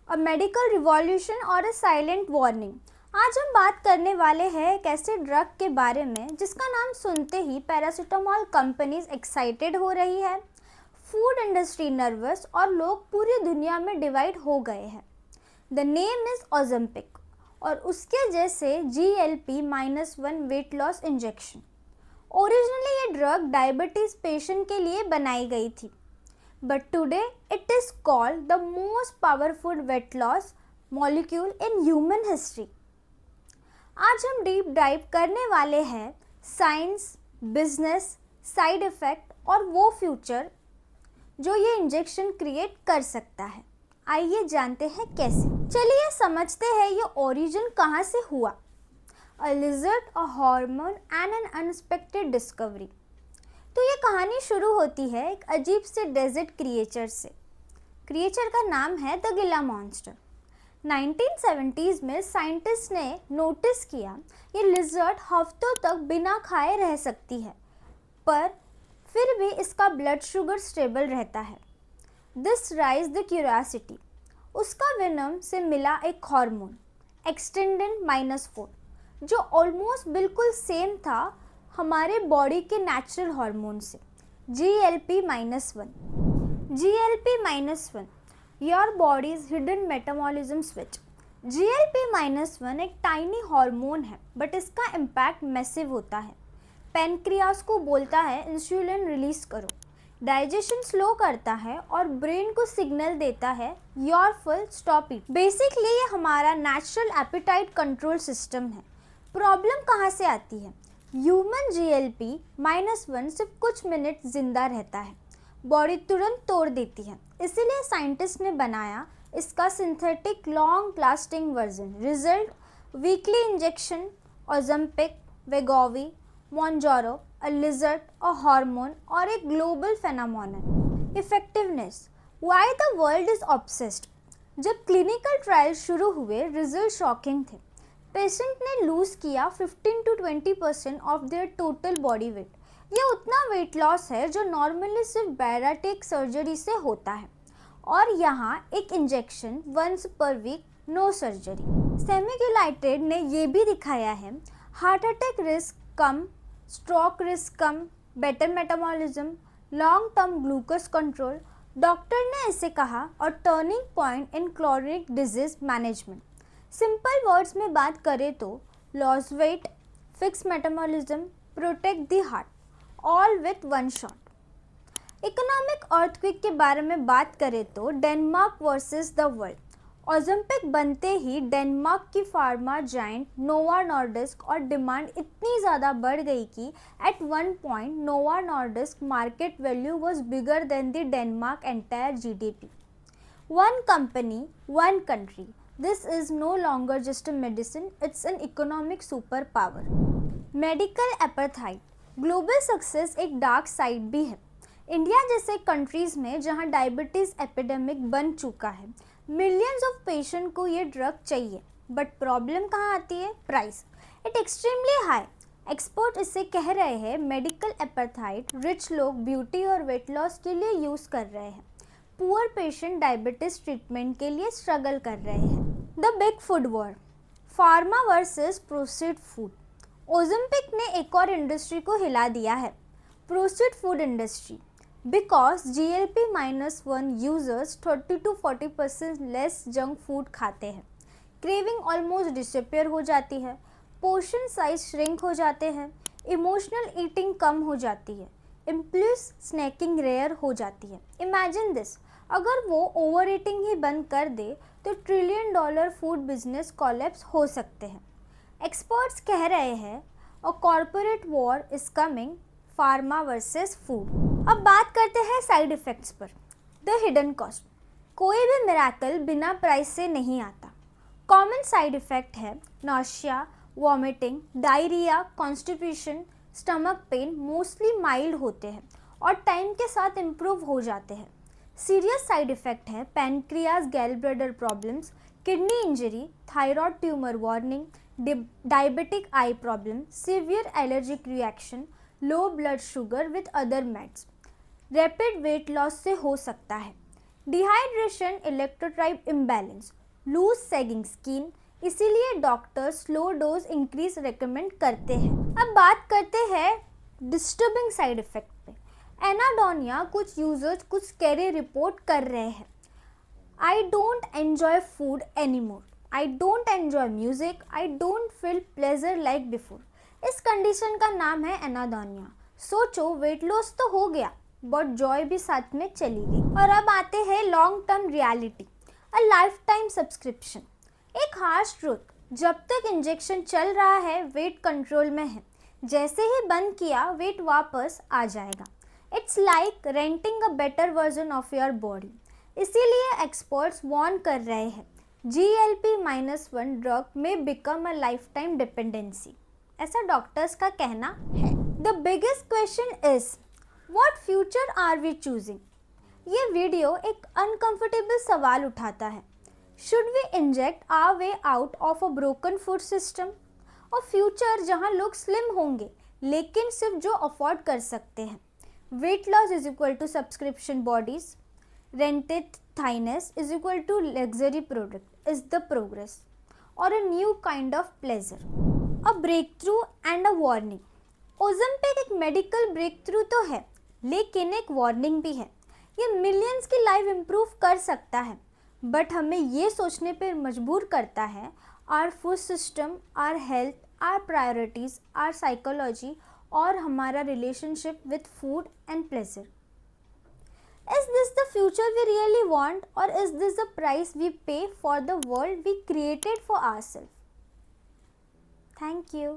A medical revolution और a silent warning. आज हम बात करने वाले हैं एक ऐसे ड्रग के बारे में जिसका नाम सुनते ही पैरासीटामोल कंपनीज एक्साइटेड हो रही है, फूड इंडस्ट्री नर्वस और लोग पूरी दुनिया में डिवाइड हो गए हैं। द नेम इज ओज़ेम्पिक और उसके जैसे GLP-1 weight loss injection. Originally ये ड्रग डायबिटीज पेशेंट के लिए बनाई गई थी, but today it is called the most powerful weight loss molecule in human history। आज हम डीप डाइव करने वाले हैं साइंस, बिजनेस, साइड इफेक्ट और वो फ्यूचर जो ये इंजेक्शन क्रिएट कर सकता है। आइए जानते हैं कैसे। चलिए समझते हैं ये ओरिजिन कहाँ से हुआ। अ lizard, a hormone and N unexpected discovery. तो ये कहानी शुरू होती है एक अजीब से डेजर्ट क्रिएचर से। क्रिएचर का नाम है द गिला मॉन्स्टर। 1970s में साइंटिस्ट ने नोटिस किया ये लिजर्ड हफ्तों तक बिना खाए रह सकती है, पर फिर भी इसका ब्लड शुगर स्टेबल रहता है। This rise the curiosity. उसका वेनम से मिला एक हार्मोन एक्सटेंडिन-4 जो ऑलमोस्ट बिल्कुल सेम था हमारे बॉडी के नेचुरल हार्मोन से, GLP-1। GLP-1 your bodies hidden metabolism switch. GLP-1 एक टाइनी हार्मोन है, बट इसका इम्पैक्ट मैसिव होता है। पैनक्रियास को बोलता है इंसुलिन रिलीज करो, डाइजेशन स्लो करता है और ब्रेन को सिग्नल देता है your full, stop eat. Basically ये हमारा नेचुरल एपिटाइट कंट्रोल सिस्टम है। प्रॉब्लम कहाँ से आती है? ह्यूमन GLP-1 सिर्फ कुछ मिनट जिंदा रहता है, बॉडी तुरंत तोड़ देती है। इसीलिए साइंटिस्ट ने बनाया इसका synthetic long lasting version. Result weekly injection, Ozempic, Wegovy, Mounjaro, a lizard, a hormone और एक global phenomenon. Effectiveness, why the world is obsessed. जब क्लिनिकल ट्रायल शुरू हुए रिजल्ट शॉकिंग थे। पेशेंट ने लूज़ किया 15 to 20% off their total body weight. ये उतना वेट लॉस है जो नॉर्मली सिर्फ बैराटिक सर्जरी से होता है, और यहाँ एक injection once per week, no surgery. Semaglutide ने ये भी दिखाया है हार्ट अटैक रिस्क कम, स्ट्रोक रिस्क कम, better metabolism, long term glucose control. Doctor ने इसे कहा और turning point in chronic disease management. Simple words में बात करें तो loss weight, fix metabolism, protect the heart, all with one shot. Economic earthquake के बारे में बात करें तो Denmark versus the world. Ozempic बनते ही डेनमार्क की फार्मा जायंट नोवा नॉर्डिस्क और डिमांड इतनी ज़्यादा बढ़ गई कि at one point Novo Nordisk market value was bigger than the Denmark entire GDP। One company, one country. This is no longer just a medicine, it's an economic superpower। Medical apartheid, global success एक dark side भी है। India जैसे countries में जहां diabetes epidemic बन चुका है, millions of patient को ये ड्रग चाहिए, बट प्रॉब्लम कहाँ आती है? Price. It extremely high. Expert इसे कह रहे हैं मेडिकल एपार्थाइड रिच लोग ब्यूटी और वेट लॉस के लिए यूज़ कर रहे हैं, पुअर पेशेंट डायबिटीज़ ट्रीटमेंट के लिए स्ट्रगल कर रहे हैं। The big food war, pharma versus processed food. Ozempic ने एक और इंडस्ट्री को हिला दिया है, processed food industry. Because GLP-1 users 30 to 40% less junk food खाते हैं, क्रेविंग ऑलमोस्ट डिसअपियर हो जाती है, पोर्शन साइज श्रिंक हो जाते हैं, इमोशनल ईटिंग कम हो जाती है, इम्पल्स स्नैकिंग रेयर हो जाती है। इमेजिन दिस, अगर वो ओवर ईटिंग ही बंद कर दे तो $1 ट्रिलियन फूड बिजनेस कोलैप्स हो सकते हैं। एक्सपर्ट्स कह रहे हैं a corporate war is coming, pharma versus food. अब बात करते हैं साइड इफ़ेक्ट्स पर। द हिडन कॉस्ट, कोई भी मिरेकल बिना प्राइस से नहीं आता। कॉमन साइड इफ़ेक्ट है nausea, vomiting, diarrhoea, constipation, stomach pain. Mostly mild होते हैं और टाइम के साथ इम्प्रूव हो जाते हैं। सीरियस साइड इफ़ेक्ट है pancreas, gall bladder problems, kidney injury, thyroid tumour warning, diabetic eye problem, severe allergic reaction, low blood sugar with other meds. Rapid weight loss से हो सकता है। Dehydration, electrolyte imbalance, loose sagging skin, इसीलिए doctor slow dose increase recommend करते हैं। अब बात करते हैं डिस्टर्बिंग साइड इफेक्ट पे। एनाडोनिया, कुछ यूजर्स कुछ स्कैरी रिपोर्ट कर रहे हैं। I don't enjoy food anymore, I don't enjoy music, I don't feel pleasure like before. इस कंडीशन का नाम है एनाडोनिया। सोचो, वेट लॉस तो हो गया बट जॉय भी साथ में चली गई। और अब आते हैं long term reality, a life time subscription. एक हार्श ट्रूथ, जब तक इंजेक्शन चल रहा है वेट कंट्रोल में है, जैसे ही बंद किया वेट वापस आ जाएगा। It's like renting a better version of your body. इसीलिए एक्सपर्ट्स वार्न कर रहे हैं GLP-1 ड्रग में become a lifetime dependency, ऐसा डॉक्टर्स का कहना है। The biggest question is what future are we choosing. ये वीडियो एक अनकंफर्टेबल सवाल उठाता है। Should we inject our way out of a broken food system, और फ्यूचर जहां लोग स्लिम होंगे लेकिन सिर्फ जो अफोर्ड कर सकते हैं। Weight loss is equal to subscription bodies, rented thinness is equal to luxury product is the progress, और a new kind of pleasure, a breakthrough and a warning. Ozempic एक medical breakthrough तो है लेकिन एक warning भी है। ये millions की लाइफ इम्प्रूव कर सकता है बट हमें ये सोचने पर मजबूर करता है our food system, our health, our priorities, our psychology और हमारा relationship with food and pleasure. Is this the future we really want, or is this the price we pay for the world we created for ourselves? Thank you.